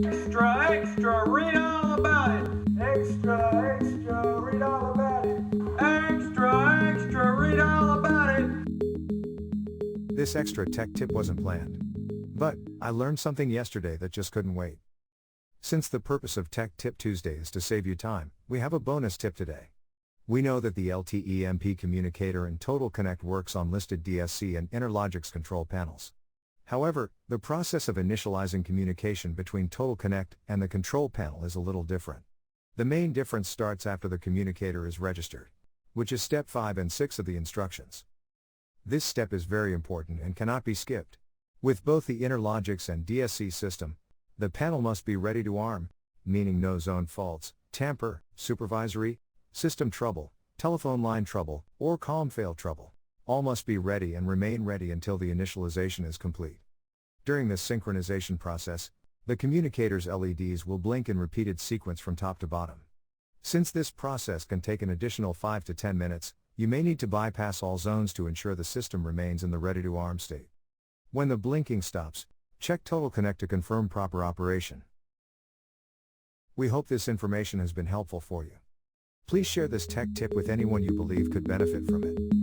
Extra, extra, read all about it. Extra, extra, read all about it. Extra, extra, read all about it. This extra tech tip wasn't planned. But, I learned something yesterday that just couldn't wait. Since the purpose of Tech Tip Tuesday is to save you time, we have a bonus tip today. We know that the LTEM communicator and Total Connect works on listed DSC and Interlogix control panels. However, the process of initializing communication between Total Connect and the control panel is a little different. The main difference starts after the communicator is registered, which is step 5 and 6 of the instructions. This step is very important and cannot be skipped. With both the Interlogix and DSC system, the panel must be ready to arm, meaning no zone faults, tamper, supervisory, system trouble, telephone line trouble, or COM fail trouble. All must be ready and remain ready until the initialization is complete. During this synchronization process, the communicator's LEDs will blink in repeated sequence from top to bottom. Since this process can take an additional 5 to 10 minutes, you may need to bypass all zones to ensure the system remains in the ready-to-arm state. When the blinking stops, check Total Connect to confirm proper operation. We hope this information has been helpful for you. Please share this tech tip with anyone you believe could benefit from it.